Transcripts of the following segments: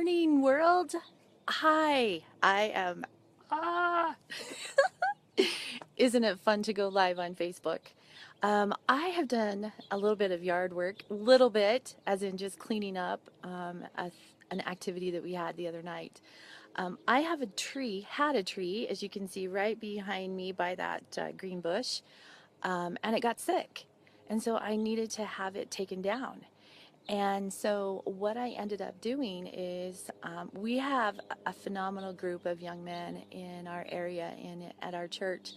morning, world. Hi, I am. Ah, isn't it fun to go live on Facebook? I have done a little bit of yard work, little bit, as in just cleaning up an activity that we had the other night. I have had a tree, as you can see right behind me by that green bush, and it got sick. And so I needed to have it taken down. And so, what I ended up doing is we have a phenomenal group of young men in our area at our church,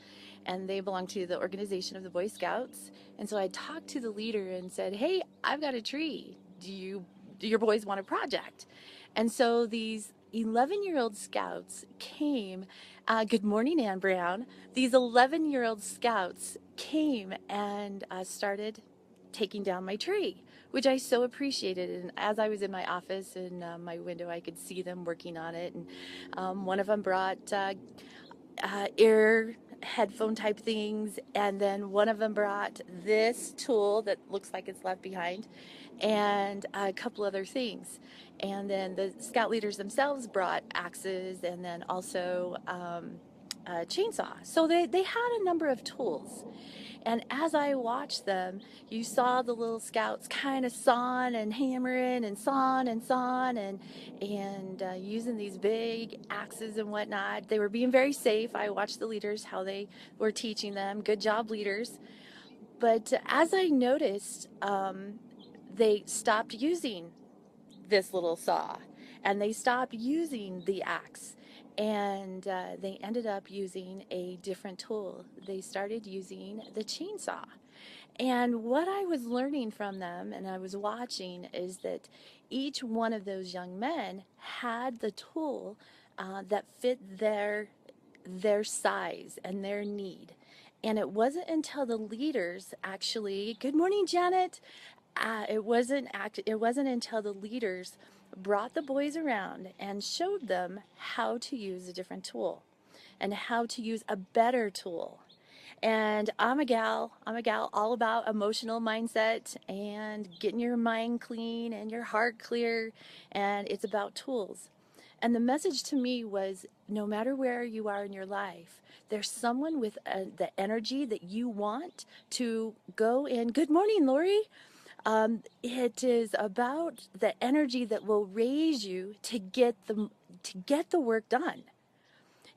and they belong to the organization of the Boy Scouts. And so, I talked to the leader and said, "Hey, I've got a tree. Do your boys want a project?" And so, these 11-year-old scouts came. Good morning, Ann Brown. These 11-year-old scouts came and started taking down my tree, which I so appreciated. And as I was in my office and my window, I could see them working on it. And one of them brought ear headphone type things, and then one of them brought this tool that looks like it's left behind, and a couple other things. And then the scout leaders themselves brought axes, and then also a chainsaw. So they had a number of tools. And as I watched them, you saw the little scouts kind of sawing and hammering and sawing and using these big axes and whatnot. They were being very safe. I watched the leaders, how they were teaching them. Good job, leaders. But as I noticed, they stopped using this little saw and they stopped using the axe, and they ended up using a different tool. They started using the chainsaw. And what I was learning from them and I was watching is that each one of those young men had the tool that fit their size and their need. And it wasn't until the leaders actually, good morning, Janet. It wasn't until the leaders brought the boys around and showed them how to use a different tool and how to use a better tool. And I'm a gal all about emotional mindset and getting your mind clean and your heart clear. And it's about tools. And the message to me was no matter where you are in your life, there's someone with the energy that you want to go in. Good morning, Lori. It is about the energy that will raise you to get the work done.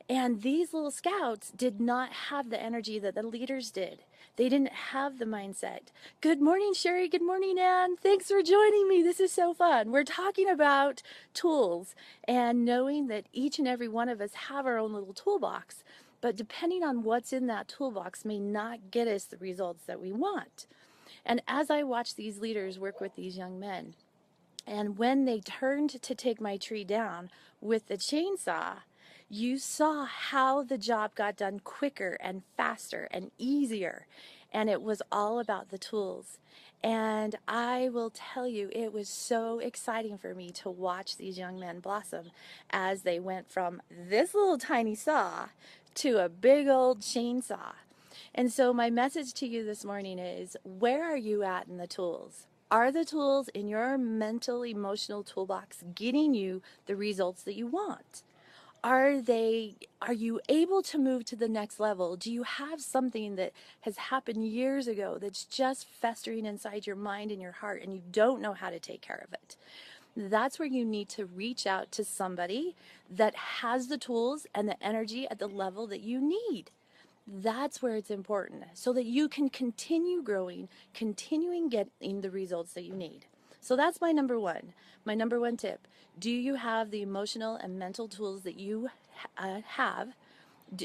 And these little scouts did not have the energy that the leaders did. They didn't have the mindset. Good morning, Sherry. Good morning, Ann. Thanks for joining me. This is so fun. We're talking about tools and knowing that each and every one of us have our own little toolbox. But depending on what's in that toolbox may not get us the results that we want. And as I watched these leaders work with these young men, and when they turned to take my tree down with the chainsaw, you saw how the job got done quicker and faster and easier. And it was all about the tools. And I will tell you, it was so exciting for me to watch these young men blossom as they went from this little tiny saw to a big old chainsaw. And so my message to you this morning is, where are you at in the tools? Are the tools in your mental, emotional toolbox getting you the results that you want? Are you able to move to the next level? Do you have something that has happened years ago that's just festering inside your mind and your heart and you don't know how to take care of it? That's where you need to reach out to somebody that has the tools and the energy at the level that you need. That's where it's important so that you can continue growing, continuing getting the results that you need. So that's my number one. My number one tip. Do you have the emotional and mental tools that you have?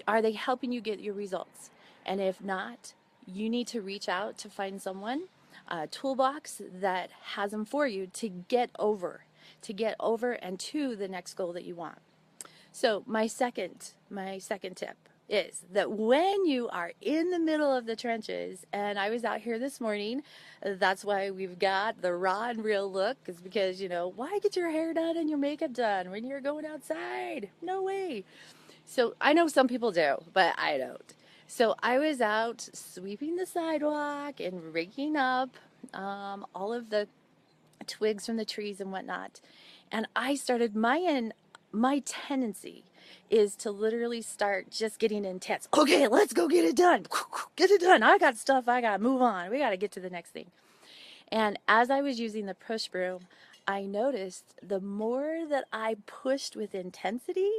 Are they helping you get your results? And if not, you need to reach out to find someone, a toolbox that has them for you to get over and to the next goal that you want. So my second tip is that when you are in the middle of the trenches, and I was out here this morning, that's why we've got the raw and real look, is because, why get your hair done and your makeup done when you're going outside? No way. So I know some people do, but I don't. So I was out sweeping the sidewalk and raking up all of the twigs from the trees and whatnot. And I started my tendency is to literally start just getting intense. Okay, let's go get it done. Get it done. I got stuff. I got to move on. We got to get to the next thing. And as I was using the push broom, I noticed the more that I pushed with intensity,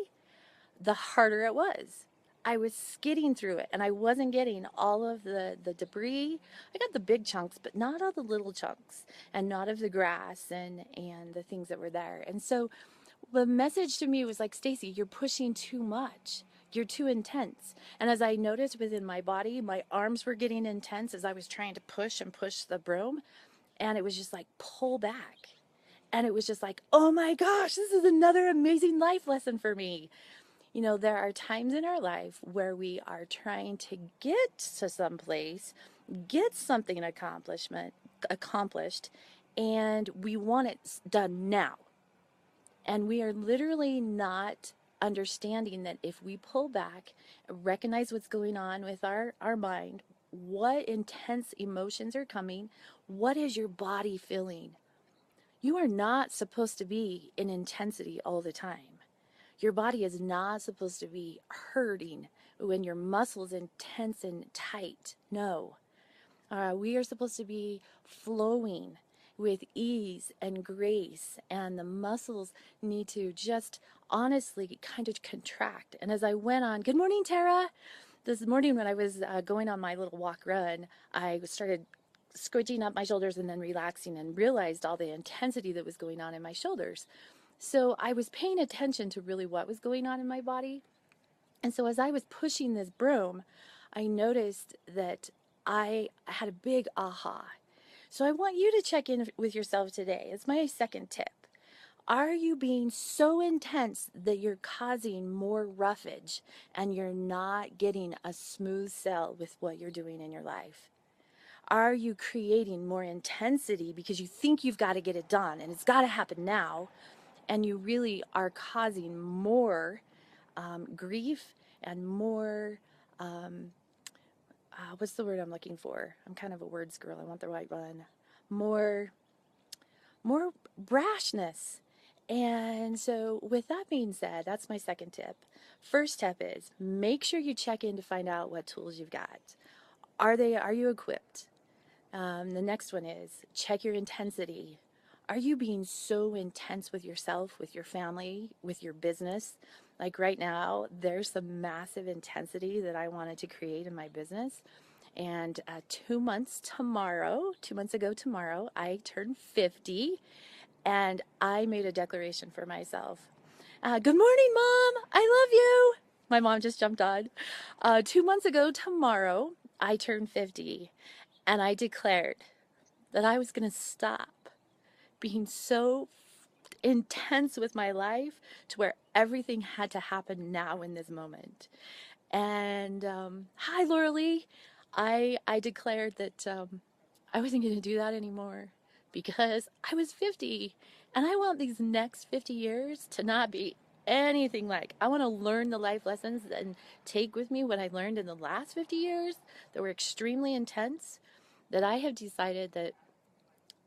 the harder it was. I was skidding through it and I wasn't getting all of the debris. I got the big chunks, but not all the little chunks and not of the grass and the things that were there. And so the message to me was like, Stacy, you're pushing too much. You're too intense. And as I noticed within my body, my arms were getting intense as I was trying to push and push the broom. And it was just like, pull back. And it was just like, oh my gosh, this is another amazing life lesson for me. You know, there are times in our life where we are trying to get to some place, get something accomplished, and we want it done now. And we are literally not understanding that if we pull back, recognize what's going on with our mind, what intense emotions are coming, what is your body feeling? You are not supposed to be in intensity all the time. Your body is not supposed to be hurting when your muscles are tense and tight. No. We are supposed to be flowing with ease and grace, and the muscles need to just honestly kind of contract. And as I went on, good morning, Tara. This morning when I was going on my little walk run, I started squidging up my shoulders and then relaxing and realized all the intensity that was going on in my shoulders. So I was paying attention to really what was going on in my body. And so as I was pushing this broom, I noticed that I had a big aha. So I want you to check in with yourself today. It's my second tip. Are you being so intense that you're causing more roughage and you're not getting a smooth sail with what you're doing in your life? Are you creating more intensity because you think you've got to get it done and it's got to happen now, and you really are causing more grief and more, what's the word I'm looking for? I'm kind of a words girl. I want the right one. More brashness. And so with that being said, that's my second tip. First tip is make sure you check in to find out what tools you've got. Are you equipped? The next one is check your intensity. Are you being so intense with yourself, with your family, with your business? Like right now, there's some massive intensity that I wanted to create in my business. And 2 months ago tomorrow, I turned 50, and I made a declaration for myself. Good morning, Mom. I love you. My mom just jumped on. 2 months ago tomorrow, I turned 50, and I declared that I was going to stop being so intense with my life to where everything had to happen now in this moment. And hi, Laura Lee. I declared that I wasn't going to do that anymore because I was 50, and I want these next 50 years to not be anything like. I want to learn the life lessons and take with me what I learned in the last 50 years that were extremely intense, that I have decided that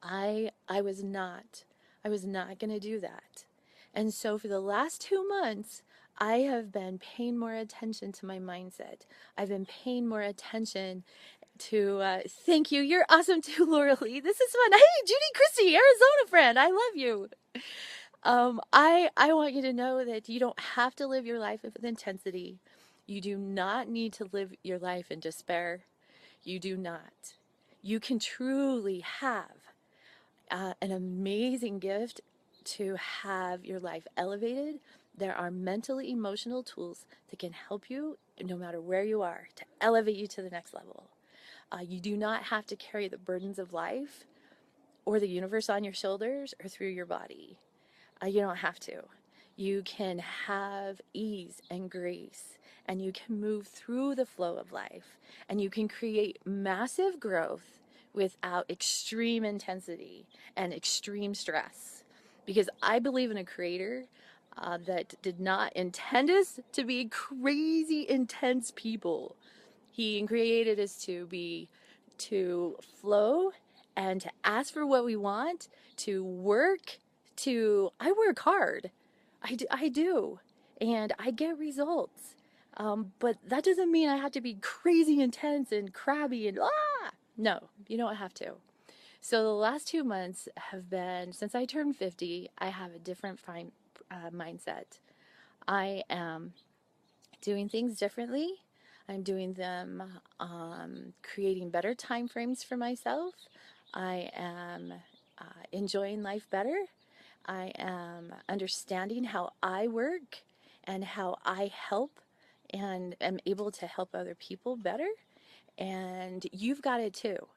I was not going to do that. And so for the last 2 months, I have been paying more attention to my mindset. I've been paying more attention to, thank you. You're awesome too, Laura Lee. This is fun. Hey, Judy Christie, Arizona friend. I love you. I want you to know that you don't have to live your life with intensity. You do not need to live your life in despair. You do not. You can truly have an amazing gift to have your life elevated. There are mentally emotional tools that can help you no matter where you are to elevate you to the next level. You do not have to carry the burdens of life or the universe on your shoulders or through your body. You don't have to. You can have ease and grace, and you can move through the flow of life, and you can create massive growth without extreme intensity and extreme stress. Because I believe in a creator that did not intend us to be crazy intense people. He created us to flow and to ask for what we want, to work, I work hard. I do, and I get results. But that doesn't mean I have to be crazy intense and crabby and no, you don't have to. So the last 2 months have been, since I turned 50, I have a different mindset. I am doing things differently. I'm doing them, creating better time frames for myself. I am enjoying life better. I am understanding how I work and how I help and am able to help other people better. And you've got it too.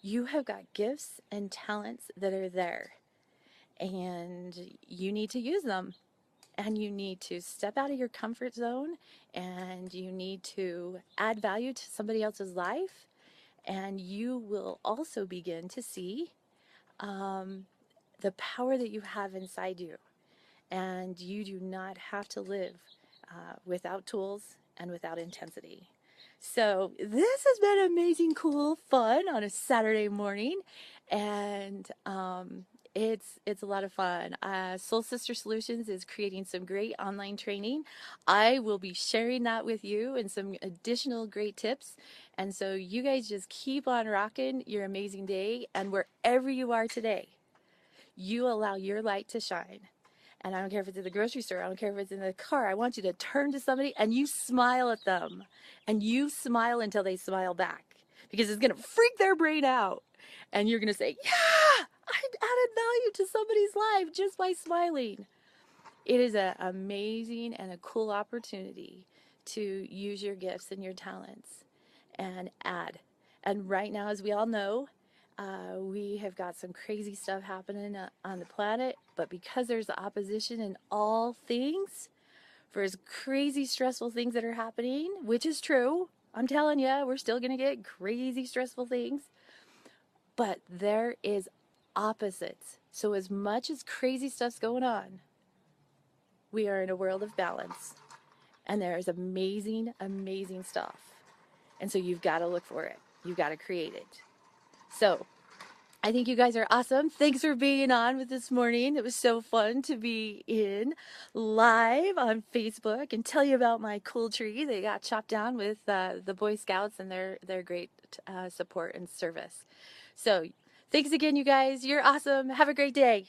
You have got gifts and talents that are there, and you need to use them. And you need to step out of your comfort zone, and you need to add value to somebody else's life. And you will also begin to see the power that you have inside you. And you do not have to live without tools and without intensity. So this has been amazing, cool, fun on a Saturday morning, and it's a lot of fun. Soul Sister Solutions is creating some great online training. I will be sharing that with you and some additional great tips. And so you guys just keep on rocking your amazing day, and wherever you are today, you allow your light to shine. And I don't care if it's in the grocery store, I don't care if it's in the car. I want you to turn to somebody and you smile at them. And you smile until they smile back. Because it's going to freak their brain out. And you're going to say, yeah, I added value to somebody's life just by smiling. It is an amazing and a cool opportunity to use your gifts and your talents and add. And right now, as we all know, we have got some crazy stuff happening on the planet, but because there's opposition in all things, for as crazy stressful things that are happening, which is true, I'm telling you, we're still going to get crazy stressful things, but there is opposites. So as much as crazy stuff's going on, we are in a world of balance, and there is amazing, amazing stuff. And so you've got to look for it. You've got to create it. So I think you guys are awesome. Thanks for being on with this morning. It was so fun to be in live on Facebook and tell you about my cool tree that got chopped down with the Boy Scouts and their great support and service. So thanks again, you guys. You're awesome. Have a great day.